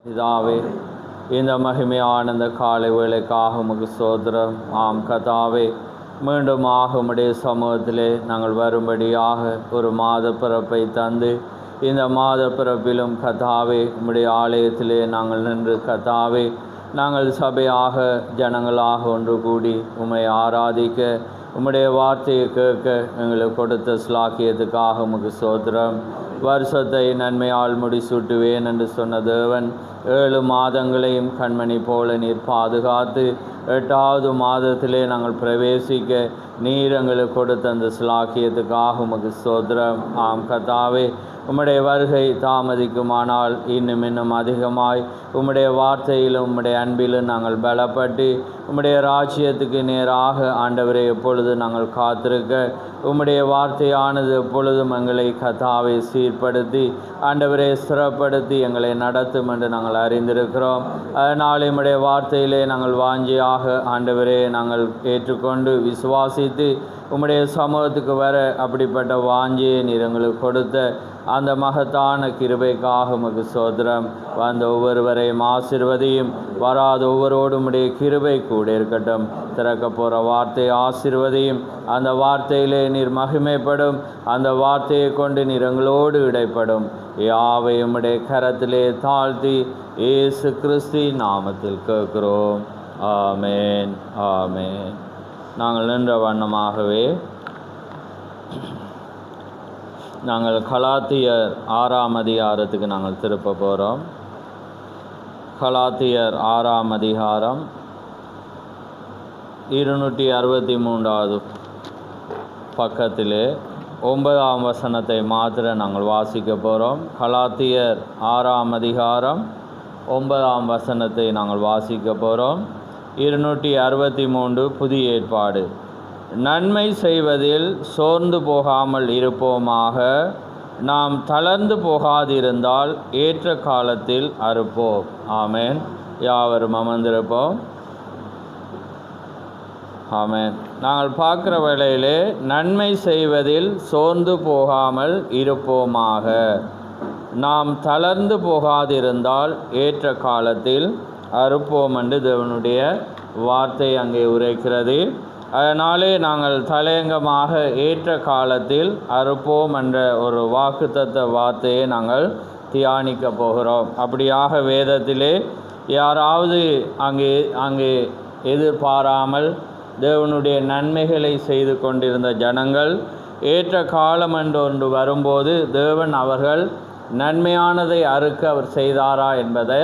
பிதாவே, இந்த மகிமையான இந்த காலை வேளைக்காக உமக்கு ஸ்தோத்திரம். ஆம் கர்த்தாவே, மீண்டுமாக உம்முடைய சமூகத்திலே நாங்கள் வரும்படியாக ஒரு மாத பிறப்பை தந்து, இந்த மாத பிறப்பிலும் கர்த்தாவே உம்முடைய ஆலயத்திலே நாங்கள் நின்று கர்த்தாவே நாங்கள் சபையாக ஜனங்களாக ஒன்று கூடி உம்மை ஆராதிக்க, உம்முடைய வார்த்தையை கேட்க எங்களுக்கு கொடுத்த ஸ்லாக்கியத்துக்காக உமக்கு ஸ்தோத்திரம். வருஷத்தை நன்மையால் முடிசூட்டுவேன் என்று சொன்ன தேவன் 7 மாதங்களையும் கண்மணி போல நீர் பாதுகாத்து 8வது மாதத்திலே நாங்கள் பிரவேசிக்க நீர் எங்களுக்கு கொடுத்த அந்த ஸ்லாக்கியத்துக்காக உமக்கு ஸ்தோத்திரம். ஆம் கர்த்தாவே, உம்முடைய வருகை தாமதிக்குமானால் இன்னும் அதிகமாய் உம்முடைய வார்த்தையிலும் உம்முடைய அன்பிலும் நாங்கள் பலப்பட்டு உம்முடைய ராஜ்யத்துக்கு நேராக ஆண்டவரை எப்பொழுது நாங்கள் காத்திருக்க, உம்முடைய வார்த்தையானது எப்பொழுதும் எங்களை கர்த்தாவை சீர்படுத்தி ஆண்டவரை ஸ்திரப்படுத்தி எங்களை நடத்தும் என்று நாங்கள் அறிந்திருக்கிறோம். அதனால் உம்முடைய வார்த்தையிலே நாங்கள் வாஞ்சியாக ஆண்டவரே நாங்கள் ஏற்றுக்கொண்டு விசுவாசித்து உம்முடைய சமூகத்துக்கு வர அப்படிப்பட்ட வாஞ்சியை நீர் எங்களுக்கு கொடுத்த அந்த மகத்தான கிருபைக்காக உமக்கு ஸ்தோத்திரம். வந்த ஒவ்வொருவரையும் ஆசீர்வதியும், வராத ஒவ்வொருவரோடும் உம்முடைய கிருபை கூட இருக்கட்டும். திறக்க போகிற வார்த்தையை ஆசீர்வதியும், அந்த வார்த்தையிலே நீர் மகிமைப்படும், அந்த வார்த்தையை கொண்டு நீர் எங்களோடு இடைப்படும். யாவை உம்முடைய கரத்திலே தாழ்த்தி இயேசு கிறிஸ்து நாமத்தில் கேட்கிறோம். ஆமேன், ஆமேன். நாங்கள் நின்ற வண்ணமாகவே நாங்கள் கலாத்தியர் 6ஆம் அதிகாரத்துக்கு நாங்கள் திருப்ப போகிறோம். கலாத்தியர் 6ஆம் அதிகாரம் 263வது பக்கத்திலே 9ஆம் வசனத்தை மாத்திர நாங்கள் வாசிக்க போகிறோம். கலாத்தியர் 6ஆம் அதிகாரம் 9ஆம் வசனத்தை நாங்கள் வாசிக்க போகிறோம். 263 புதிய ஏற்பாடு. நன்மை செய்வதில் சோர்ந்து போகாமல் இருப்போமாக, நாம் தளர்ந்து போகாதிருந்தால் ஏற்ற காலத்தில் அறுப்போம். ஆமேன். யாவரும் அமர்ந்திருப்போம். ஆமேன். நாங்கள் பார்க்குற வேளையிலே நன்மை செய்வதில் சோர்ந்து போகாமல் இருப்போமாக, நாம் தளர்ந்து போகாதிருந்தால் ஏற்ற காலத்தில் அறுப்போம் என்று தேவனுடைய வார்த்தை அங்கே உரைக்கிறது. அதனாலே நாங்கள் தலையங்கமாக ஏற்ற காலத்தில் அறுப்போம் என்ற ஒரு வாக்குத்தத்த வார்த்தையை நாங்கள் தியானிக்க போகிறோம். அப்படியாக வேதத்திலே யாராவது அங்கே எதிர்பாராமல் தேவனுடைய நன்மைகளை செய்து கொண்டிருந்த ஜனங்கள் ஏற்ற காலம் என்று ஒன்று வரும்போது தேவன் அவர்கள் நன்மையானதை அறுக்க அவர் செய்தாரா என்பதை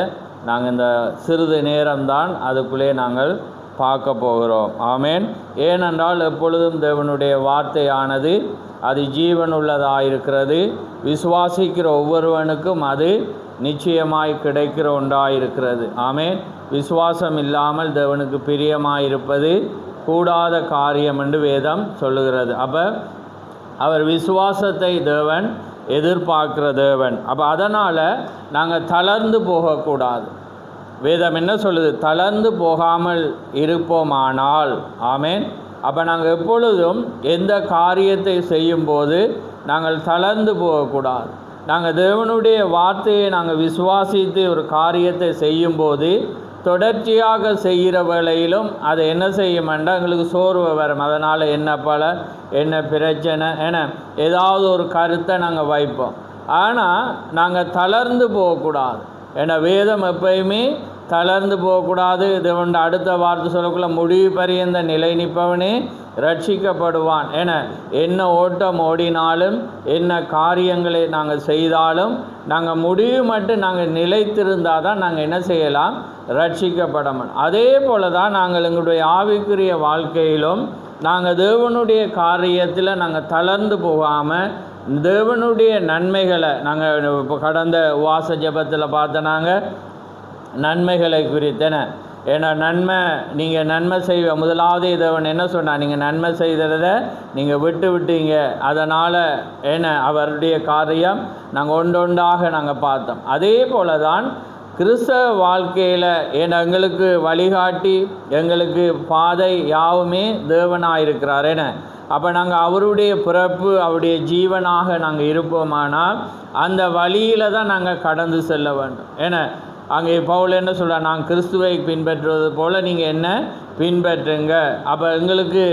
நாங்கள் இந்த சிறிது நேரம்தான் அதுக்குள்ளே நாங்கள் பார்க்க போகிறோம். ஆமேன். ஏனென்றால் எப்பொழுதும் தேவனுடைய வார்த்தையானது அது ஜீவனுள்ளதாயிருக்கிறது. விசுவாசிக்கிற ஒவ்வொருவனுக்கும் அது நிச்சயமாய் கிடைக்கிற ஒன்றாயிருக்கிறது. ஆமேன். விசுவாசம் இல்லாமல் தேவனுக்கு பிரியமாயிருப்பது கூடாத காரியம் என்று வேதம் சொல்லுகிறது. அப்போ அவர் விசுவாசத்தை தேவன் எதிர்பார்க்கிற தேவன். அப்போ அதனால் நாங்கள் தளர்ந்து போகக்கூடாது. வேதம் என்ன சொல்லுது? தளர்ந்து போகாமல் இருப்போமானால். ஆமேன். அப்போ நாங்கள் எப்பொழுதும் எந்த காரியத்தை செய்யும்போது நாங்கள் தளர்ந்து போகக்கூடாது. நாங்கள் தேவனுடைய வார்த்தையை நாங்கள் விசுவாசித்து ஒரு காரியத்தை செய்யும்போது தொடர்ச்சியாக செய்கிற வேளையிலும் அதை என்ன செய்யும் என்றால் எங்களுக்கு சோர்வு வரும். அதனால் என்ன பிரச்சனை என ஏதாவது ஒரு கருத்தை நாங்கள் வைப்போம். ஆனால் நாங்கள் தளர்ந்து போகக்கூடாது. ஏன்னா வேதம் எப்பயுமே தளர்ந்து போகக்கூடாது. தேவன் அடுத்த வார்த்தை சொல்லக்குள்ள முடிவு பரியந்த நிலை நிற்பவனே ரட்சிக்கப்படுவான். என்ன ஓட்டம் ஓடினாலும் என்ன காரியங்களை நாங்கள் செய்தாலும் நாங்கள் முடிவு மட்டும் நாங்கள் நிலைத்திருந்தால் தான் நாங்கள் என்ன செய்யலாம்? ரட்சிக்கப்படணும். அதே போல தான் நாங்கள் எங்களுடைய ஆவிக்குரிய வாழ்க்கையிலும் நாங்கள் தேவனுடைய காரியத்தில் நாங்கள் தளர்ந்து போகாமல் தேவனுடைய நன்மைகளை நாங்கள் இப்போ கடந்த உவாச ஜெபத்தில் பார்த்த நாங்கள் நன்மைகளை குறித்தன. ஏன்னா நீங்கள் நன்மை செய்வ முதலாவது தேவன் என்ன சொன்னார்? நீங்கள் நன்மை செய்ததை நீங்கள் விட்டீங்க. அதனால் அவருடைய காரியம் நாங்கள் ஒன்றொன்றாக நாங்கள் பார்த்தோம். அதே போல தான் கிறிஸ்தவ வாழ்க்கையில் எங்களுக்கு வழிகாட்டி எங்களுக்கு பாதை யாவுமே தேவனாயிருக்கிறார். அப்போ நாங்கள் அவருடைய பிறப்பு அவருடைய ஜீவனாக நாங்கள் இருப்போமானால் அந்த வழியில் தான் நாங்கள் கடந்து செல்ல வேண்டும். அங்கே பவுல் என்ன சொல்கிறார், நான் கிறிஸ்துவை பின்பற்றுவது போல் நீங்கள் என்ன பின்பற்றுங்க. அப்போ எங்களுக்கு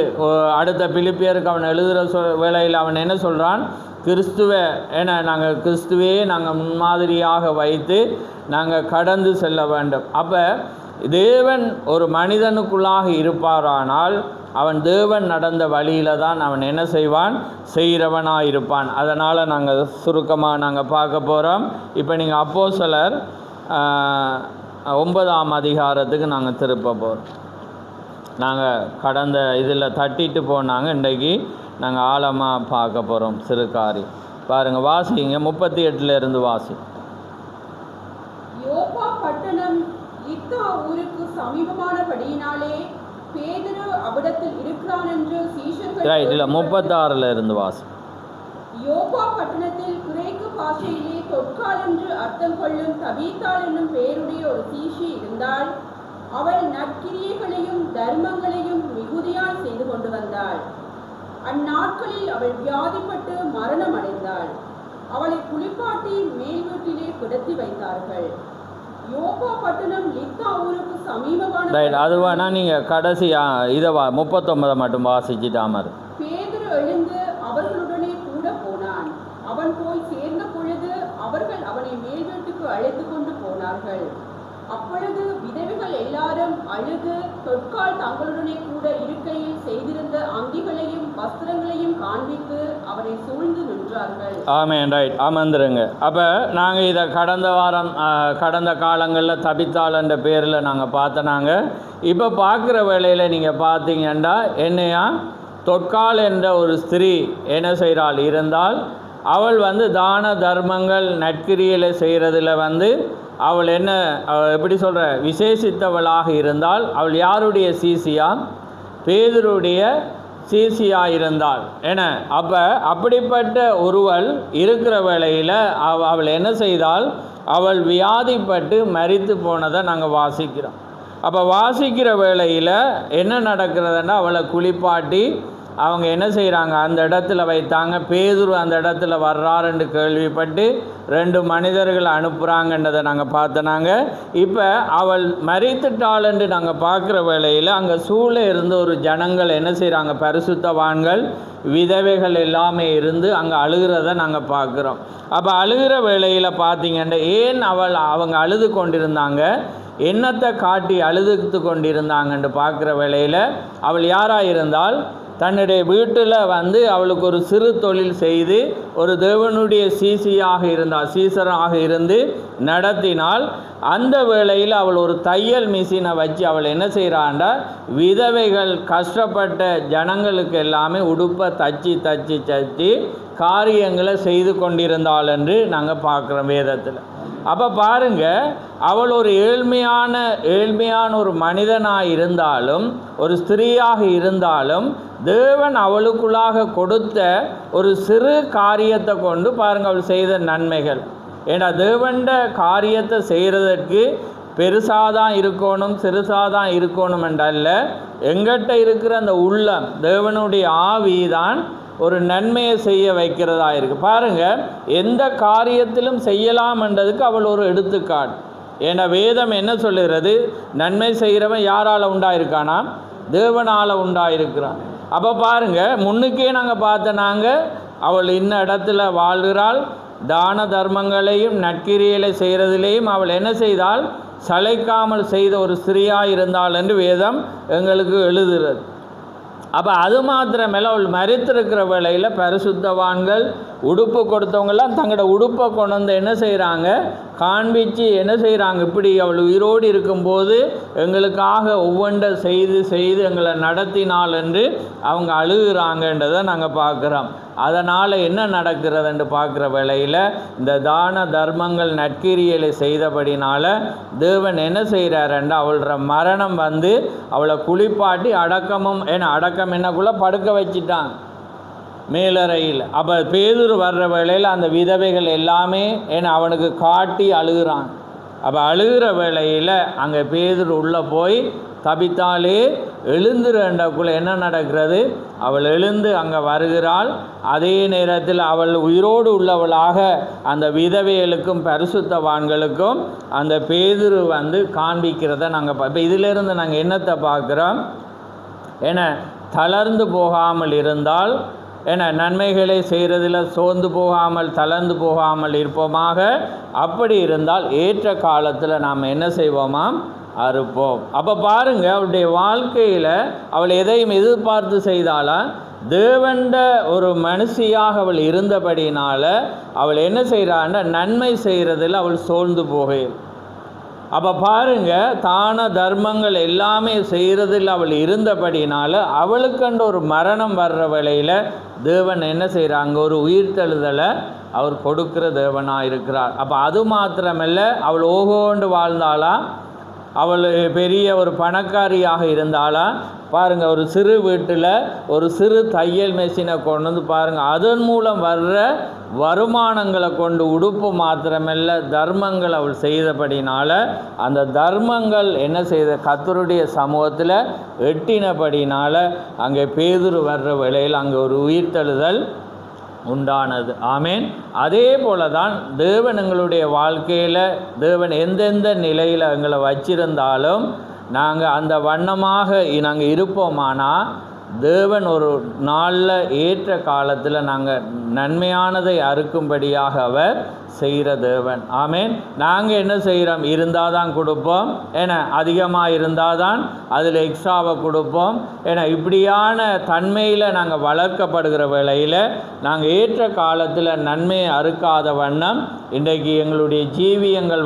அடுத்த பிலிப்பியருக்கு அவன் எழுதுகிற வேளையில் அவன் என்ன சொல்கிறான், கிறிஸ்துவை ஏன்னா நாங்கள் கிறிஸ்துவே நாங்கள் முன்மாதிரியாக வைத்து நாங்கள் கடந்து செல்ல வேண்டும். அப்போ தேவன் ஒரு மனிதனுக்குள்ளாக இருப்பாரானால் அவன் தேவன் நடந்த வழியில் தான் அவன் என்ன செய்வான், செய்கிறவனாக இருப்பான். அதனால் நாங்கள் சுருக்கமாக நாங்கள் பார்க்க போகிறோம். இப்போ நீங்கள் அப்போஸ்தலர் 9ஆம் அதிகாரத்துக்கு நாங்கள் திருப்ப போகிறோம். நாங்கள் கடந்த இதில் தட்டிட்டு போனாங்க, இன்றைக்கு நாங்கள் ஆழமாக பார்க்க போகிறோம். சிறு காரியம் பாருங்கள், வாசிங்க 38 வாசி. யோப்பா பட்டணம் லித்தா ஊருக்கு சமீபமானபடியினாலே பேதுரு அவ்விடத்தில் இருக்கிறான் என்று சீஷர்கள் ரைட் இல்லை 36 வாசி. யோப்பா பட்டணத்தில் கிரேக்கு பாஷையிலே தொற்கால் என்று அர்த்தம் கொள்ளும் தபீத்தாள் என்னும் பெயருடைய ஒரு சீஷி இருந்தாள். அவள் நற்கிரியைகளையும் தர்மங்களையும் மிகுதியாய் செய்து கொண்டு வந்தாள். அந்நாட்களில் அவள் வியாதிப்பட்டு மரணம் அடைந்தாள். அவளை குளிப்பாட்டி மேல் வீட்டிலே கிடத்தி வைத்தார்கள். யோப்பா பட்டணம் லித்தா ஊருக்கு சமீபமான அது வேணா நீங்கள் கடைசியா இதை 39 மட்டும் வாசிச்சுட்டாமர். பேதுரு எழுந்து அவர்களுடனே கூட போனான். அவன் போய் சேர்ந்த பொழுது அவர்கள் அவனை மேல் வீட்டுக்கு அழைத்து கொண்டு போனார்கள். அப்பொழுது விதவைகள் எல்லாரும் அழுது தொற்கால் தங்களுடனே கூட இருக்கையில் செய்திருந்த அங்கிகளையும் வஸ்திரங்களையும் காண்பித்து அவரை சூழ்ந்து நின்றார்கள். ஆமென். ரைட், அமர்ந்துருங்க. அப்போ நாங்கள் இதை கடந்த காலங்களில் தபித்தாள் என்ற பேரில் நாங்கள் பார்த்தனாங்க. இப்போ பார்க்குற வேளையில் நீங்கள் பார்த்தீங்கன்னா என்னையா தொற்கால் என்ற ஒரு ஸ்திரீ என்ன செய்கிறாள் இருந்தால் அவள் தான தர்மங்கள் நற்கிரியில் செய்கிறதுல அவள் என்ன எப்படி சொல்கிற விசேஷித்தவளாக இருந்தால் அவள் யாருடைய சீசியா, பேதுருடைய சீசியா இருந்தாள். ஏன்னா அப்போ அப்படிப்பட்ட ஒருவள் இருக்கிற வேளையில் அவள் என்ன செய்தால் அவள் வியாதிப்பட்டு மரித்து போனதை நாங்கள் வாசிக்கிறோம். அப்போ வாசிக்கிற வேளையில் என்ன நடக்கிறதுன்னா அவளை குளிப்பாட்டி அவங்க என்ன செய்கிறாங்க, அந்த இடத்துல வைத்தாங்க. பேதுரு அந்த இடத்துல வர்றாருன்னு கேள்விப்பட்டு 2 மனிதர்கள் அனுப்புகிறாங்கன்றதை நாங்கள் பார்த்தனாங்க. இப்போ அவள் மரித்துட்டாள் என்று நாங்கள் பார்க்குற வேளையில் அங்கே சூழ இருந்து ஒரு ஜனங்கள் என்ன செய்கிறாங்க, பரிசுத்தவான்கள் விதவைகள் எல்லாமே இருந்து அங்கே அழுகிறத நாங்கள் பார்க்குறோம். அப்போ அழுகிற வேளையில் பார்த்தீங்கன்னா ஏன் அவங்க அழுது கொண்டிருந்தாங்க, என்னத்தை காட்டி அழுது கொண்டிருந்தாங்கன்னு பார்க்குற வேளையில் அவள் யாராக இருந்தால் தன்னுடைய வீட்டில் அவளுக்கு ஒரு சிறு தொழில் செய்து ஒரு தேவனுடைய சீசராக இருந்து நடத்தினால் அந்த வேளையில் அவள் ஒரு தையல் மிஷினை வச்சு அவள் என்ன செய்கிறாண்டா விதவைகள் கஷ்டப்பட்ட ஜனங்களுக்கு எல்லாமே உடுப்பை தச்சு காரியங்களை செய்து கொண்டிருந்தாள் என்று நாங்கள் பார்க்குறோம் வேதத்தில். அப்போ பாருங்கள், அவள் ஒரு ஏழ்மையான ஒரு மனிதனாக இருந்தாலும் ஒரு ஸ்திரீயாக இருந்தாலும் தேவன் அவளுக்குள்ளாக கொடுத்த ஒரு சிறு காரியத்தை கொண்டு பாருங்கள் அவள் செய்த நன்மைகள். ஏன்னா தேவண்ட காரியத்தை செய்கிறதற்கு பெருசாக தான் இருக்கணும் சிறுசாக தான் இருக்கணும் என்றல்ல, எங்கிட்ட இருக்கிற அந்த உள்ளம் தேவனுடைய ஆவி தான் ஒரு நன்மையை செய்ய வைக்கிறதா இருக்குது. பாருங்கள், எந்த காரியத்திலும் செய்யலாம் என்றதுக்கு அவள் ஒரு எடுத்துக்காட்டு. ஏன்னா வேதம் என்ன சொல்லுகிறது, நன்மை செய்கிறவன் யாரால் உண்டாயிருக்கானா, தேவனால் உண்டாயிருக்கிறான். அப்போ பாருங்கள், முன்னுக்கே நாங்கள் பார்த்தனாங்க அவள் இன்ன இடத்துல வாழ்கிறாள், தான தர்மங்களையும் நற்கிரியலை செய்கிறதிலேயும் அவள் என்ன செய்தால் சளைக்காமல் செய்த ஒரு ஸ்திரீயாக இருந்தாள் என்று வேதம் எங்களுக்கு எழுதுகிறது. அப்போ அது மாத்திரமேல அவள் மரித்திருக்கிற வேளையில் பரிசுத்தவான்கள் உடுப்பு கொடுத்தவங்கெல்லாம் தங்களோட உடுப்பை கொண்டு என்ன செய்கிறாங்க, காண்பித்து என்ன செய்கிறாங்க, இப்படி அவள் உயிரோடு இருக்கும்போது எங்களுக்காக ஒவ்வொன்றை செய்து எங்களை நடத்தினாள் என்று அவங்க அழுகிறாங்கன்றதை நாங்கள் பார்க்குறோம். அதனால் என்ன நடக்கிறதுன்னு பார்க்குற வேளையில் இந்த தான தர்மங்கள் நற்கிரியலை செய்தபடினால தேவன் என்ன செய்கிறாருன்னா அவளோட மரணம் அவளை குளிப்பாட்டி அடக்கம் என்னக்குள்ளே படுக்க வச்சிட்டாங்க மேலறையில். அப்போ பேதுரு வர்ற வேளையில் அந்த விதவைகள் எல்லாமே அவனுக்கு காட்டி அழுகிறான். அப்போ அழுகிற வேளையில் அங்கே பேதுரு உள்ளே போய் தபித்தாலே எழுந்துருண்டக்குள்ளே என்ன நடக்கிறது, அவள் எழுந்து அங்கே வருகிறாள். அதே நேரத்தில் அவள் உயிரோடு உள்ளவளாக அந்த விதவைகளுக்கும் பரிசுத்தவான்களுக்கும் அந்த பேதுரு காண்பிக்கிறத நாங்கள் இப்போ இதிலிருந்து நாங்கள் என்னத்தை பார்க்குறோம்? என தளர்ந்து போகாமல் இருந்தால், என நன்மைகளை செய்கிறதில் சோர்ந்து போகாமல் தளர்ந்து போகாமல் இருப்போமாக. அப்படி இருந்தால் ஏற்ற காலத்தில் நாம் என்ன செய்வோமாம்? அறுப்போம். அப்போ பாருங்க, அவளுடைய வாழ்க்கையில் அவள் எதையும் எதிர்பார்த்து செய்தாலா? தேவண்ட ஒரு மனுஷியாக அவள் இருந்தபடினால அவள் என்ன செய்கிறான்னா நன்மை செய்கிறதில் அவள் சோர்ந்து போகையில். அப்போ பாருங்க, தான தர்மங்கள் எல்லாமே செய்கிறதில் அவள் இருந்தபடினால அவளுக்கண்டு ஒரு மரணம் வர்ற வேளையில் தேவன் என்ன செய்கிறாங்க? ஒரு உயிர்த்தெழுதலை அவர் கொடுக்கிற தேவனாக இருக்கிறார். அப்போ அது மாத்திரமல்ல, அவள் ஓகோண்டு வாழ்ந்தாளா? அவள் பெரிய ஒரு பணக்காரியாக இருந்தாலா? பாருங்கள், ஒரு சிறு வீட்டில் ஒரு சிறு தையல் மெஷினை கொண்டு வந்து பாருங்கள், அதன் மூலம் வர்ற வருமானங்களை கொண்டு உடுப்பு மாத்திரமல்ல தர்மங்கள் அவள் செய்தபடினால அந்த தர்மங்கள் என்ன செய்த? கர்த்தருடைய சமூகத்தில் எட்டினபடினால அங்கே பேதுரு வர்ற வேளையில் அங்கே ஒரு உயிர்த்தெழுதல் உண்டானது. ஆமேன். அதே போல தான் தேவன் எங்களுடைய வாழ்க்கையில் தேவன் எந்தெந்த நிலையில் எங்களை வச்சிருந்தாலும் நாங்கள் அந்த வண்ணமாக நாங்கள் இருப்போமானா தேவன் ஒரு நாளில் ஏற்ற காலத்தில் நாங்கள் நன்மையானதை அறுக்கும்படியாக அவர் செய்கிற தேவன். ஆமேன். நாங்கள் என்ன செய்கிறோம்? இருந்தால் தான் கொடுப்போம், ஏன்னா அதிகமாக இருந்தால் தான் அதில் எக்ஸ்ட்ராவை கொடுப்போம். ஏன்னா இப்படியான தன்மையில் நாங்கள் வளர்க்கப்படுகிற வேளையில் நாங்கள் ஏற்ற காலத்தில் நன்மையை அறுக்காத வண்ணம் இன்றைக்கு எங்களுடைய ஜீவியங்கள்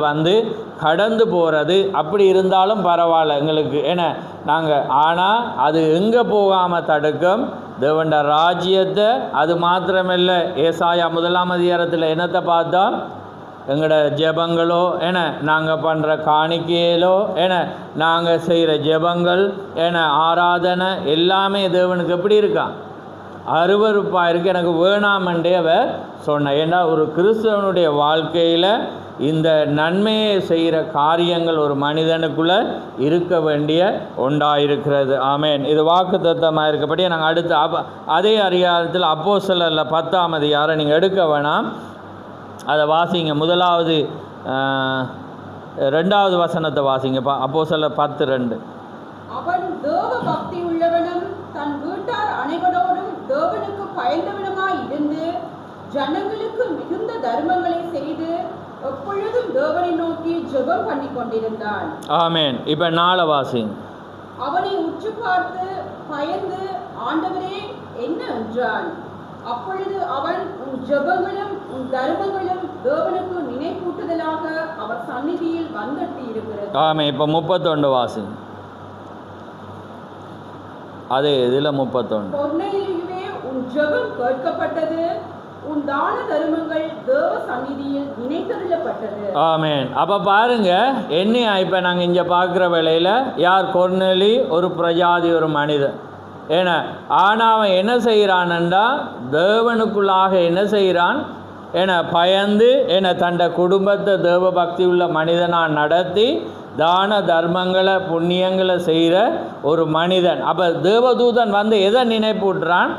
கடந்து போகிறது. அப்படி இருந்தாலும் பரவாயில்ல எங்களுக்கு, ஏன்னா நாங்கள் ஆனால் அது எங்கே போகாமல் தடுக்கும்? தேவண்ட ராஜ்யத்தை. அது மாத்திரமில்லை, ஏசாயா 1ஆம் அதிகாரத்தில் என்னத்தை பார்த்தோம்? எங்களோட ஜெபங்களோ என நாங்கள் பண்ணுற காணிக்கையிலோ என நாங்கள் செய்கிற ஜெபங்கள் என ஆராதனை எல்லாமே தேவனுக்கு எப்படி இருக்கா? அருவருப்பாக இருக்குது. எனக்கு வேணாமண்டே அவ சொன்னேன். ஏன்னா ஒரு கிறிஸ்தவனுடைய வாழ்க்கையில் இந்த நன்மையை செய்கிற காரியங்கள் ஒரு மனிதனுக்குள்ளே இருக்க வேண்டிய ஒன்றாயிருக்கிறது. ஆமேன். இது வாக்குத்தத்தமாக இருக்கப்படி நாங்கள் அடுத்து அதே அதிகாரத்தில் அப்போஸ்தலரில் 10ஆம் அதிகாரம் நீங்கள் எடுக்க வேணாம், அதை வாசிங்க. 2வது வசனத்தை வாசிங்க. அப்போஸ்தலர் 10:2. அவன் தேவ பக்தி உள்ளவனும் தன் வீட்டார் அனைவரோடும் தேவனுக்கு பயந்தவனுமாய் இருந்து ஜனங்களுக்கு மிகுந்த தர்மங்களை செய்து எப்பொழுதும் தேவனை நோக்கி ஜெபம் பண்ணி கொண்டிருந்தான். ஆமென். இப்போ 4 வாசிங்க. அவனை உற்று பார்த்து பயந்து, ஆண்டவரே என்ன என்றான். அப்பொழுது அவன், உன் ஜெபங்களும் உன் தர்மங்களும் தேவனுக்கு நினைப்பூட்டுதலாக அவர் சந்நிதியில் வந்தட்டி இருக்கிறது. ஆமென். இப்போ 31 வாசிங்க. அதே இதில் 31. கொர்நேலியுவே, உன் ஜெபம் கேட்கப்பட்டது, உன் தான தர்மங்கள் தேவ சந்நிதியில் நினைத்தருளப்பட்டது. ஆமென். அப்போ பாருங்க, என்னையா இப்போ நாங்கள் இங்கே பார்க்குற வேளையில் யார்? கொர்நேலி ஒரு பிரஜாதி, ஒரு மனிதன். ஏன்னா ஆனால் அவன் என்ன செய்கிறான்டா தேவனுக்குள்ளாக என்ன செய்கிறான்? ஏன்னா பயந்து ஏன்னா தண்ட குடும்பத்தை தேவ பக்தி உள்ள மனிதனாக நடத்தி தான தர்மங்களை புண்ணியங்களை செய்கிற ஒரு மனிதன். அப்போ தேவதூதன் எதை நினைப்பூட்டுறான்?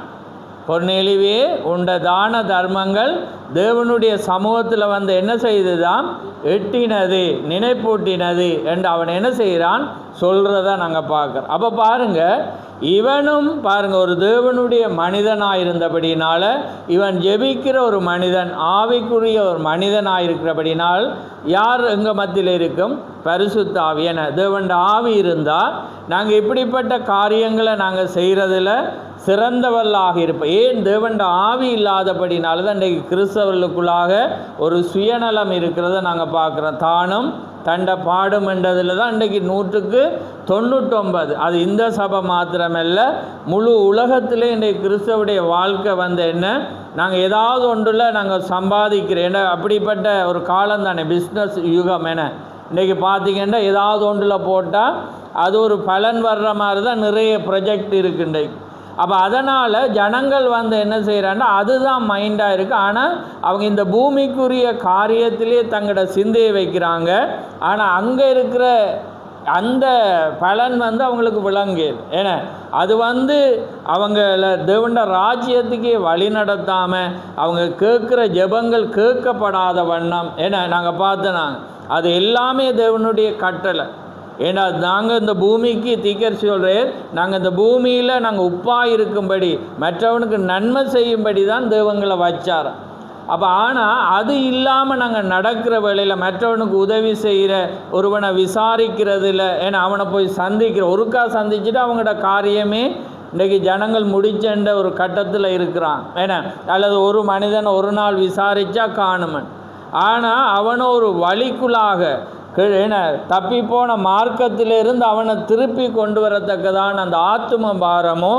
கொர்நேலியுவே, உண்ட தான தர்மங்கள் தேவனுடைய சமூகத்தில் என்ன செய்துதான்? எட்டினது, நினைப்பூட்டினது என்று அவன் என்ன செய்கிறான்? சொல்கிறத நாங்கள் பார்க்குறோம். அப்போ பாருங்கள், இவனும் பாருங்கள் ஒரு தேவனுடைய மனிதனாக இருந்தபடினால இவன் ஜெபிக்கிற ஒரு மனிதன், ஆவிக்குரிய ஒரு மனிதனாக இருக்கிறபடினால் யார் எங்கள் மத்தியில் இருக்கும்? பரிசுத்த ஆவி. என தேவன் ஆவி இருந்தால் நாங்கள் இப்படிப்பட்ட காரியங்களை நாங்கள் செய்கிறதில் சிறந்தவர்களாக இருப்போம். ஏன்? தேவன் ஆவி இல்லாதபடினால தான் இன்றைக்கு கிறிஸ்தவர்களுக்குள்ளாக ஒரு சுயநலம் இருக்கிறத நாங்கள் பார்க்குறோம். தானும் தண்டை பாடும் என்றதில் தான் இன்றைக்கு 100%. அது இந்த சபை மாத்திரமல்ல, முழு உலகத்திலே இன்றைக்கு கிறிஸ்தவுடைய வாழ்க்கை என்ன? நாங்கள் ஏதாவது ஒன்றில் நாங்கள் சம்பாதிக்கிறோம். ஏன்னா அப்படிப்பட்ட ஒரு காலம் தானே, பிஸ்னஸ் யுகம். என இன்றைக்கி பார்த்திங்கன்னா ஏதாவது ஒன்றில் போட்டால் அது ஒரு பலன் வர்ற மாதிரி தான் நிறைய ப்ரொஜெக்ட் இருக்குண்டை. அப்போ அதனால் ஜனங்கள் என்ன செய்கிறாங்கன்னா அதுதான் மைண்டாக இருக்குது. ஆனால் அவங்க இந்த பூமிக்குரிய காரியத்திலே தங்களோட சிந்தையை வைக்கிறாங்க. ஆனால் அங்கே இருக்கிற அந்த பலன் வந்து அவங்களுக்கு விளங்குது. ஏன்னா அது வந்து அவங்கள தேவண்ட ராஜ்யத்துக்கே வழி நடத்தாமல் அவங்க கேட்குற ஜெபங்கள் கேட்கப்படாத வண்ணம். ஏன்னா நாங்கள் பார்த்தோம், அது எல்லாமே தேவனுடைய கட்டளை. ஏன்னா நாங்கள் இந்த பூமிக்கு தீக்கரிசி சொல்கிறேன், நாங்கள் இந்த பூமியில் நாங்கள் உப்பாக இருக்கும்படி மற்றவனுக்கு நன்மை செய்யும்படி தான் தேவங்களை வச்சார். அப்போ ஆனால் அது இல்லாமல் நாங்கள் நடக்கிற வேளையில் மற்றவனுக்கு உதவி செய்கிற ஒருவனை விசாரிக்கிறதில்ல. ஏன்னா அவனை போய் ஒருக்கா சந்திச்சுட்டு அவங்களோட காரியமே இன்றைக்கி ஜனங்கள் முடிச்சென்ற ஒரு கட்டத்தில் இருக்கிறான். ஏன்னா அல்லது ஒரு மனிதனை ஒரு நாள் விசாரித்தா காணுமன். ஆனால் அவனை ஒரு வழிக்குள்ளாக ஏன்னா தப்பி போன மார்க்கத்திலிருந்து அவனை திருப்பி கொண்டு வரத்தக்கதான் அந்த ஆத்தும பாரமோ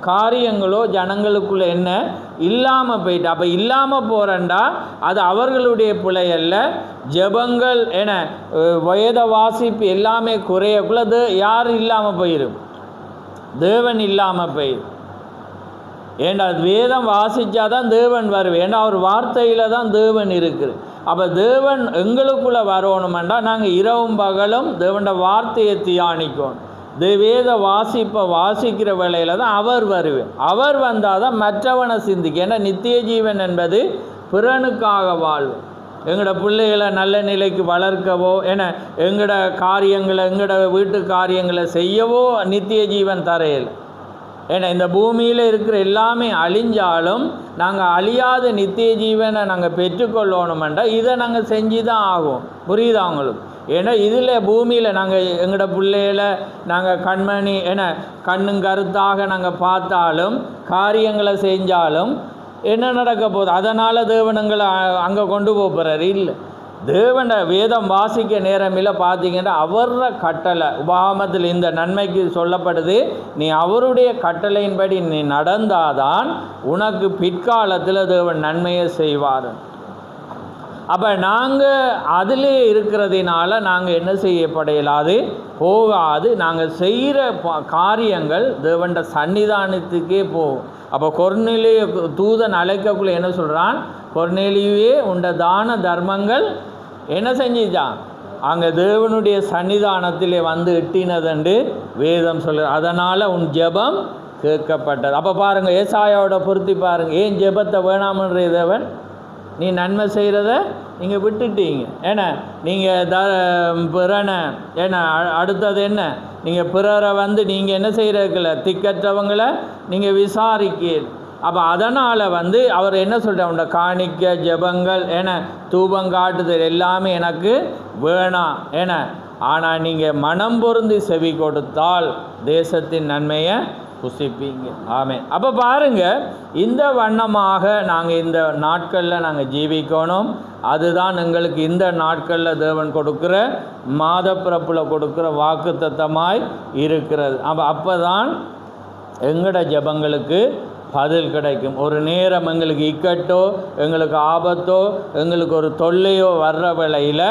காரியங்களோ ஜனங்களுக்குள்ளே என்ன இல்லாமல் போயிட்டு. அப்போ இல்லாமல் போகிறண்டா அது அவர்களுடைய பிழையல்ல, ஜெபங்கள் என வேத வாசிப்பு எல்லாமே குறையக்குள்ள யார் இல்லாமல் போயிடும்? தேவன் இல்லாமல் போயிடும். ஏண்டா வேதம் வாசித்தாதான் தேவன் வருவேன். ஏன்னா அவர் வார்த்தையில் தான் தேவன் இருக்குது. அப்போ தேவன் எங்களுக்குள்ளே வரணுமெண்டா நாங்கள் இரவும் பகலும் தேவனோட வார்த்தையை தியானிக்கணும். வேத வாசிக்கிற வேளையில் தான் அவர் வருவேன். அவர் வந்தால் தான் மற்றவனை சிந்திக்க. ஏன்னா நித்திய ஜீவன் என்பது பிறனுக்காக வாழ்வு. எங்களோட பிள்ளைகளை நல்ல நிலைக்கு வளர்க்கவோ, ஏன்னா எங்களோட காரியங்களை எங்களோட வீட்டு காரியங்களை செய்யவோ நித்திய ஜீவன் தரையில். ஏன்னா இந்த பூமியில் இருக்கிற எல்லாமே அழிஞ்சாலும் நாங்கள் அழியாத நித்திய ஜீவனை நாங்கள் பெற்றுக்கொள்ளணுமெண்டா இதை நாங்கள் செஞ்சு தான் ஆகும். புரியுதா அவங்களுக்கு? ஏன்னா இதில் பூமியில் நாங்கள் எங்களோட பிள்ளைகளை நாங்கள் கண்மணி ஏன்னா கண்ணும் கருத்தாக நாங்கள் பார்த்தாலும் காரியங்களை செஞ்சாலும் என்ன நடக்க போகுது? அதனால் தேவனங்களை அங்கே கொண்டு போகிறார் இல்லை. தேவன வேதம் வாசிக்க நேரமில்லை. பார்த்தீங்கன்னா அவர கட்டளை உபாகமத்தில் இந்த நன்மைக்கு சொல்லப்படுது, நீ அவருடைய கட்டளையின்படி நீ நடந்தாதான் உனக்கு பிற்காலத்தில் தேவன் நன்மையை செய்வார். அப்போ நாங்கள் அதிலே இருக்கிறதுனால நாங்கள் என்ன செய்யப்படையலாது போகாது. நாங்கள் செய்கிற காரியங்கள் தேவண்ட சன்னிதானத்துக்கே போகும். அப்போ கொர்நேலியு தூதன் அழைக்கக்குள்ளே என்ன சொல்கிறான்? கொர்நேலியுவே உண்ட தான தர்மங்கள் என்ன செஞ்சிச்சான்? அங்கே தேவனுடைய சன்னிதானத்திலே வந்து எட்டினதுண்டு வேதம் சொல்லுற. அதனால் உன் ஜெபம் கேட்கப்பட்டது. அப்போ பாருங்கள், ஏசாயாவோட பொருத்தி பாருங்கள். ஏன் ஜெபத்தை வேணாமன்ற தேவன்? நீ நன்மை செய்கிறத நீங்கள் விட்டுட்டீங்க. ஏன்னா நீங்கள் பிறனை ஏன்னா அடுத்தது என்ன? நீங்கள் பிறரை வந்து நீங்கள் என்ன செய்கிறதுக்குல திக்கற்றவங்களை நீங்கள் விசாரிக்க. அப்போ அதனால் வந்து அவர் என்ன சொல்கிறார்? உண்ட காணிக்க ஜெபங்கள் ஏன்னா தூபங்காட்டுதல் எல்லாமே எனக்கு வேணாம். ஏன்னா ஆனால் நீங்கள் மனம் பொருந்தி செவி கொடுத்தால் தேசத்தின் நன்மையை புசிப்பீங்க. ஆமென். அப்போ பாருங்கள், இந்த வண்ணமாக நாங்கள் இந்த நாட்களில் நாங்கள் ஜீவிக்கணும். அதுதான் எங்களுக்கு இந்த நாட்களில் தேவன் கொடுக்குற மாத பிறப்பில் கொடுக்குற வாக்கு தத்தமாய் இருக்கிறது. அப்போ தான் எங்களோட ஜெபங்களுக்கு பதில் கிடைக்கும். ஒரு நேரம் எங்களுக்கு இக்கட்டோ எங்களுக்கு ஆபத்தோ எங்களுக்கு ஒரு தொல்லையோ வர்ற வேளையில்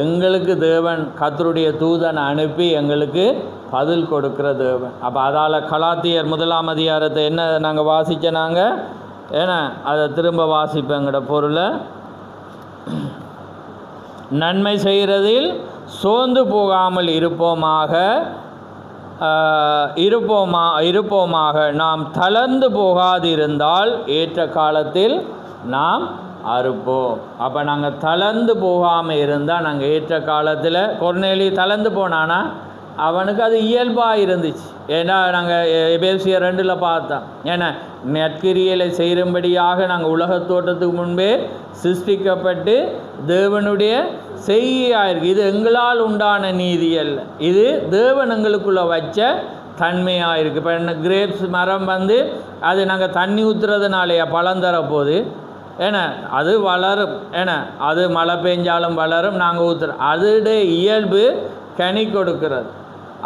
எங்களுக்கு தேவன் கர்த்தருடைய தூதனை அனுப்பி எங்களுக்கு பதில் கொடுக்குற தேவன். அப்போ அதால் கலாத்தியர் 1ஆம் அதிகாரத்தை என்ன நாங்கள் வாசித்த நாங்கள் ஏன்னா அதை திரும்ப வாசிப்போம். எங்களோட பொருளை நன்மை செய்கிறதில் சோர்ந்து போகாமல் இருப்போமாக நாம் தளர்ந்து போகாதிருந்தால் ஏற்ற காலத்தில் நாம் அறுப்போம். அப்போ நாங்கள் தளர்ந்து போகாமல் இருந்தால் நாங்கள் ஏற்ற காலத்தில் கொர்நேலி தளர்ந்து போனானா அவனுக்கு அது இயல்பாக இருந்துச்சு. ஏன்னா நாங்கள் எபேசியர் 2 பார்த்தோம். ஏன்னா நற்கிரியலை செய்யும்படியாக நாங்கள் உலகத் தோற்றத்துக்கு முன்பே சிருஷ்டிக்கப்பட்டு தேவனுடைய செய்கையாக இருக்குது. இது எங்களால் உண்டான நீதி அல்ல, இது தேவன் எங்களுக்குள்ளே வச்ச தன்மையாக இருக்குது. இப்போ என்ன கிரேப்ஸ் மரம் வந்து அது நாங்கள் தண்ணி ஊற்றுறதுனாலையா பழம் தரப்போகுது? ஏன்னா அது வளரும். ஏன்னா அது மழை பெஞ்சாலும் வளரும். நாங்கள் ஊற்றுறோம். அதோடைய இயல்பு கனி கொடுக்கிறது.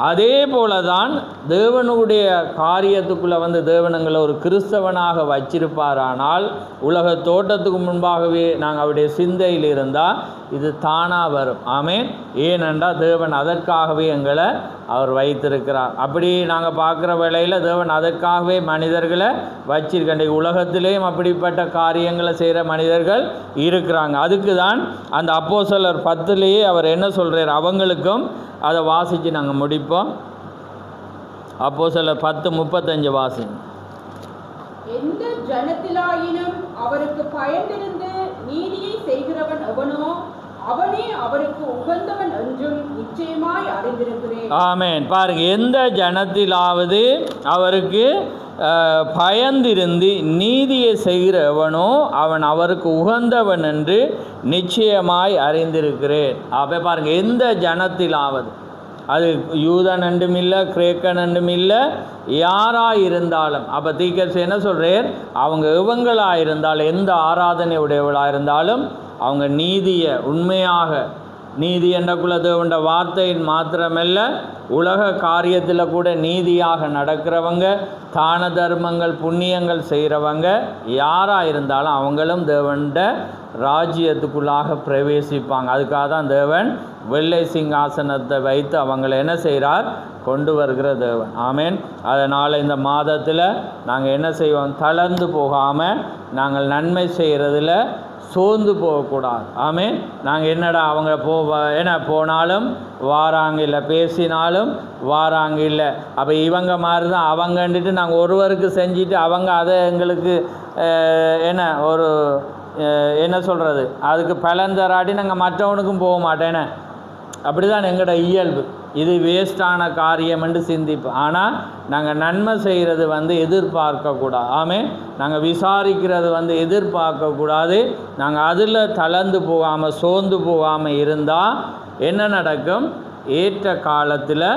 அதே போல தான் தேவனுடைய காரியத்துக்குள்ளே வந்து தேவனங்களை ஒரு கிறிஸ்தவனாக வச்சிருப்பாரானால் உலக தோட்டத்துக்கு முன்பாகவே நாங்கள் அவருடைய சிந்தையில் இருந்தால் இது தானாக வரும். ஆமென். ஏனென்றால் தேவன் அதற்காகவே எங்களை அவர் வைத்திருக்கிறார். அப்படி நாங்கள் பார்க்குற வேளையில் தேவன் அதற்காகவே மனிதர்களை வச்சிருக்க. உலகத்திலேயும் அப்படிப்பட்ட காரியங்களை செய்கிற மனிதர்கள் இருக்கிறாங்க. அதுக்கு தான் அந்த அப்போஸ்தலர் 10 அவர் என்ன சொல்கிறார், அவங்களுக்கும் அதை வாசித்து நாங்கள் முடிப்போம். அப்போஸ்தலர் 10:35 வாசிங்க. எந்த ஜனத்திலாயினும் அவருக்கு பயந்திருந்து நீதியை செய்கிறவன் எவனோ அவனே அவருக்கு உகந்தவன் என்றும் நிச்சயமாய் அறிந்திருக்கிறேன். ஆமென். பாருங்க, எந்த ஜனத்திலாவது அவருக்கு பயந்திருந்து நீதியை செய்கிறவனோ அவன் அவருக்கு உகந்தவன் என்று நிச்சயமாய் அறிந்திருக்கிறேன். அப்போ பாருங்க, எந்த ஜனத்திலாவது, அது யூதன் என்றும் இல்லை, கிரேக்கன் என்றும் இல்லை, யாராக இருந்தாலும். அப்போ தீர்க்கதரிசி என்ன சொல்கிறார், அவங்க இவங்களாக இருந்தாலும், எந்த ஆராதனை உடையவளாக இருந்தாலும் அவங்க நீதியை உண்மையாக, நீதி என்றக்குள்ள தேவனுடைய வார்த்தையின் மாத்திரமல்ல, உலக காரியத்தில் கூட நீதியாக நடக்கிறவங்க, தான தர்மங்கள் புண்ணியங்கள் செய்கிறவங்க யாராக இருந்தாலும் அவங்களும் தேவனுடைய ராஜ்யத்துக்குள்ளாக பிரவேசிப்பாங்க. அதுக்காக தான் தேவன் வெள்ளை சிங்காசனத்தை வைத்து அவங்களை என்ன செய்கிறார், கொண்டு வருகிற தேவன். ஆமேன். அதனால் இந்த மாதத்தில் நாங்கள் என்ன செய்வோம், தளர்ந்து போகாமல் நாங்கள் நன்மை செய்கிறதுல சோர்ந்து போகக்கூடாது. ஆமேன். நாங்கள் என்னடா அவங்க என்ன போனாலும் வாராங்க இல்லை, பேசினாலும் வாராங்க இல்லை, அப்போ இவங்க மாதிரி தான் அவங்கன்ட்டு நாங்கள் ஒருவருக்கு செஞ்சுட்டு அவங்க அதை எங்களுக்கு என்ன ஒரு என்ன சொல்கிறது, அதுக்கு பலன் தராட்டி நாங்கள் மற்றவனுக்கும் போக மாட்டேன்னு. அப்படி தான் எங்களோட இயல்பு. இது வேஸ்டான காரியம் என்று சிந்திப்போம். ஆனால் நாங்கள் நன்மை செய்கிறது எதிர்பார்க்கக்கூடாது. ஆமே, நாங்கள் விசாரிக்கிறது எதிர்பார்க்கக்கூடாது. நாங்கள் அதில் தளர்ந்து போகாமல் சோர்ந்து போகாமல் இருந்தால் என்ன நடக்கும், ஏற்ற காலத்தில்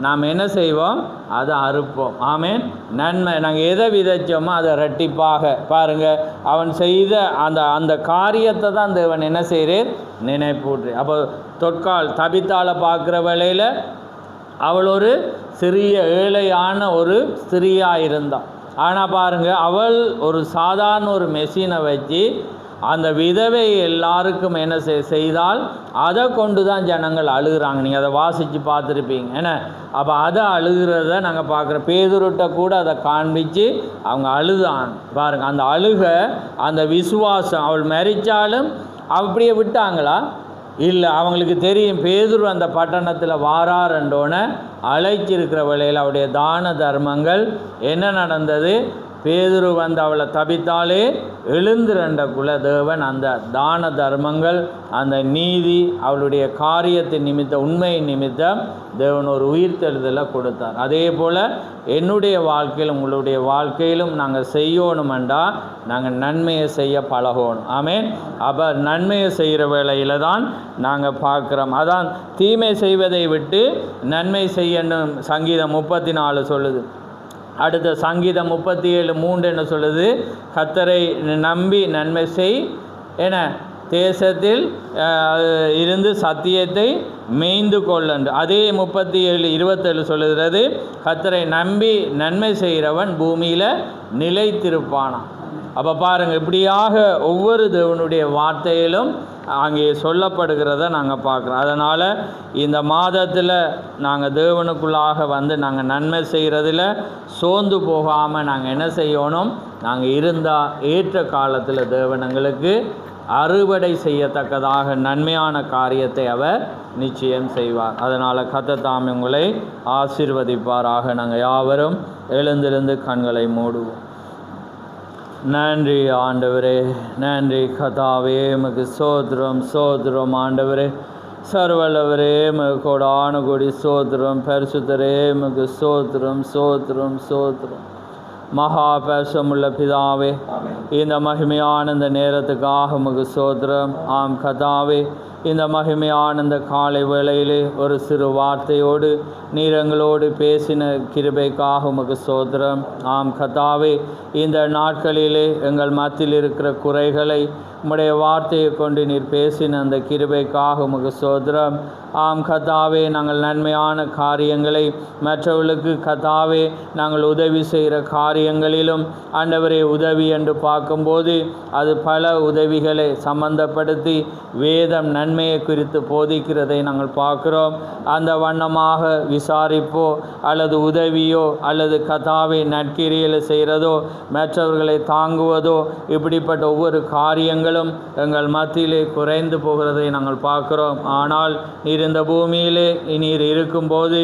நாம் என்ன செய்வோம், அதை அறுப்போம். ஆமேன். நன்மை நாங்கள் எதை விதைச்சோமோ அதை ரெட்டிப்பாக. பாருங்கள், அவன் செய்த அந்த காரியத்தை தான் தேவன் என்ன செய்கிறேன், நினைப்பூற்று. அப்போ தபித்தாளை பார்க்குற வேளையில் அவள் ஒரு சிறிய ஏழையான ஒரு ஸ்திரீயாக இருந்தாள். ஆனால் பாருங்கள், அவள் ஒரு சாதாரண ஒரு மெஷினை வச்சு அந்த விதவை எல்லாருக்கும் என்ன செய்தால் அதை கொண்டு தான் ஜனங்கள் அழுகிறாங்க. நீங்கள் அதை வாசித்து பார்த்துருப்பீங்க என்ன. அப்போ அதை அழுகிறத நாங்கள் பார்க்குறோம். பேதுருட்ட கூட அதை காண்பித்து அவங்க அழுதான். பாருங்கள், அந்த அழுக, அந்த விசுவாசம். அவள் மரித்தாலும் அப்படியே விட்டாங்களா? இல்லை, அவங்களுக்கு தெரியும் பேதுரு அந்த பட்டணத்தில் வாராருன்றோன்னு அழைச்சிருக்கிற வேளையில் அவருடைய தான தர்மங்கள் என்ன நடந்தது, பேதுரு அவளை தபித்தாலே எழுந்திரண்டக்குள்ள தேவன் அந்த தான தர்மங்கள், அந்த நீதி, அவளுடைய காரியத்தின் நிமித்தம், உண்மையின் நிமித்தம் தேவன் ஒரு உயிர்த்தெழுதலை கொடுத்தார். அதே போல் என்னுடைய வாழ்க்கையிலும் உங்களுடைய வாழ்க்கையிலும் நாங்கள் செய்யணுமெண்டா நாங்கள் நன்மையை செய்ய பழகணும். ஆமேன். அப்போ நன்மையை செய்கிற வேளையில் தான் நாங்கள் பார்க்குறோம். அதான் தீமை செய்வதை விட்டு நன்மை செய்யணும் சங்கீதம் 34 சொல்லுது. அடுத்த சங்கீதம் 37:3 என்ன சொல்லுது, கர்த்தரை நம்பி நன்மை செய் என தேசத்தில் இருந்து சத்தியத்தை மேய்ந்து கொள்ளன்று. அதே 37:27 சொல்லுகிறது, கர்த்தரை நம்பி நன்மை செய்கிறவன் பூமியில் நிலைத்திருப்பானான். அப்போ பாருங்கள், இப்படியாக ஒவ்வொரு தேவனுடைய வார்த்தையிலும் அங்கே சொல்லப்படுகிறத நாங்கள் பார்க்குறோம். அதனால் இந்த மாதத்தில் நாங்கள் தேவனுக்குள்ளாக நாங்கள் நன்மை செய்கிறதில் சோர்ந்து போகாமல் நாங்கள் என்ன செய்யணும், நாங்கள் இருந்தால் ஏற்ற காலத்தில் தேவன் எங்களுக்கு அறுவடை செய்யத்தக்கதாக நன்மையான காரியத்தை அவர் நிச்சயம் செய்வார். அதனால் கர்த்தர் தாமே உங்களை ஆசீர்வதிப்பாராக. நாங்கள் யாவரும் எழுந்திருந்து கண்களை மூடுவோம். நன்றி ஆண்டவரே, நன்றி கர்த்தாவே, உமக்கு சோத்திரம் சோத்திரம். ஆண்டவரே சர்வல்லவரே, உமக்கு கோடான கோடி சோத்திரம். பரிசுத்தரே, உமக்கு சோத்திரம் சோத்திரம் சோத்திரம். மகா பேசமுள்ள பிதாவே, இந்த மகிமையான இந்த நேரத்துக்காக உமக்கு சோத்திரம். ஆம் கர்த்தாவே, இந்த மகிமையான இந்த காலை வேளையிலே ஒரு சிறு வார்த்தையோடு நீர் எங்களோடு பேசின கிருபைக்காக உமக்கு சோத்திரம். ஆம் கர்த்தாவே, இந்த நாட்களிலே எங்கள் மத்தியில் இருக்கிற குறைகளை உம்முடைய வார்த்தையை கொண்டு நீர் பேசின அந்த கிருபைக்காக உமக்கு ஸ்தோத்திரம். ஆம் கர்த்தாவே, நாங்கள் நன்மையான காரியங்களை மற்றவர்களுக்கு கர்த்தாவே நாங்கள் உதவி செய்கிற காரியங்களிலும் ஆண்டவரே உதவி என்று பார்க்கும்போது அது பல உதவிகளை சம்பந்தப்படுத்தி வேதம் நன்மையை குறித்து போதிக்கிறதை நாங்கள் பார்க்கிறோம். அந்த வண்ணமாக விசாரிப்போ அல்லது உதவியோ அல்லது கர்த்தாவே நற்கிரியில் செய்கிறதோ மற்றவர்களை தாங்குவதோ இப்படிப்பட்ட ஒவ்வொரு காரியங்களும் எங்கள் மத்தியிலே குறைந்து போகிறதை நாங்கள் பார்க்கிறோம். ஆனால் நீர் இந்த பூமியிலே நீர் இருக்கும்போது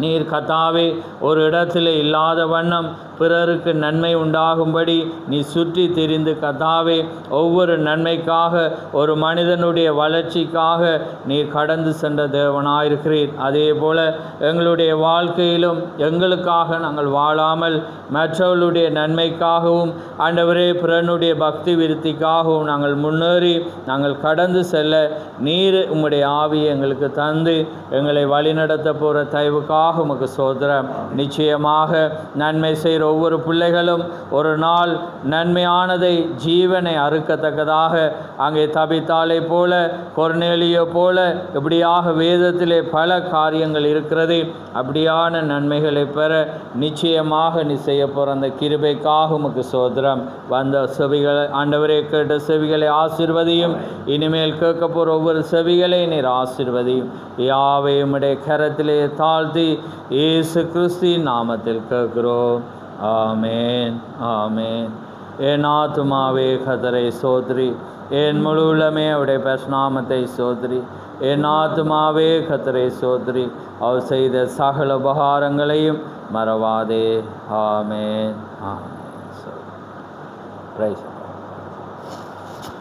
நீர் கர்த்தாவே ஒரு இடத்துல இல்லாத வண்ணம் பிறருக்கு நன்மை உண்டாகும்படி நீ சுற்றி திரிந்து கர்த்தாவே ஒவ்வொரு நன்மைக்காக ஒரு மனிதனுடைய வளர்ச்சிக்காக நீர் கடந்து சென்ற தேவனாயிருக்கிறீர். அதே போல எங்களுடைய வாழ்க்கையிலும் எங்களுக்காக நாங்கள் வாழாமல் மற்றவர்களுடைய நன்மைக்காகவும் ஆண்டவரே பிறனுடைய பக்தி விருத்திக்காகவும் நாங்கள் முன்னேறி நாங்கள் கடந்து செல்ல நீர் உம்முடைய ஆவியை எங்களுக்கு தந்து எங்களை வழிநடத்த போகிற தயவுக்காக உமக்கு ஸ்தோத்திரம். நிச்சயமாக நன்மை செய்கிற ஒவ்வொரு பிள்ளைகளும் ஒரு நாள் நன்மையானதை ஜீவனை அறுக்கத்தக்கதாக அங்கே தபித்தாலை போல கொர்நேலியோ போல இப்படியாக வேதத்திலே பல காரியங்கள் இருக்கிறது. அப்படியான நன்மைகளை பெற நிச்சயமாக நீ செய்ய போகிற அந்த கிருபைக்காக உமக்கு ஸ்தோத்திரம். வந்த செவிகளை ஆண்டவரே கேட்ட செவிகளை ஆசீர்வதியும். இனிமேல் கேட்க போகிற ஒவ்வொரு செவிகளை நீர் ஆசீர்வதியும். யாவையும் உம்முடைய கரத்திலே தாழ்த்தி இயேசு கிறிஸ்துவின் நாமத்தில் கேட்கிறோம். ஆமேன், ஆமேன். என் ஆத்துமாவே கர்த்தரை ஸ்தோத்திரி, என் முழு உள்ளமே அவருடைய பரிசுநாமத்தை ஸ்தோத்திரி. என் ஆத்துமாவே கர்த்தரை ஸ்தோத்திரி, அவர் செய்த சகல உபகாரங்களையும் மறவாதே. ஆமேன், ஆமேன். பிரைஸ்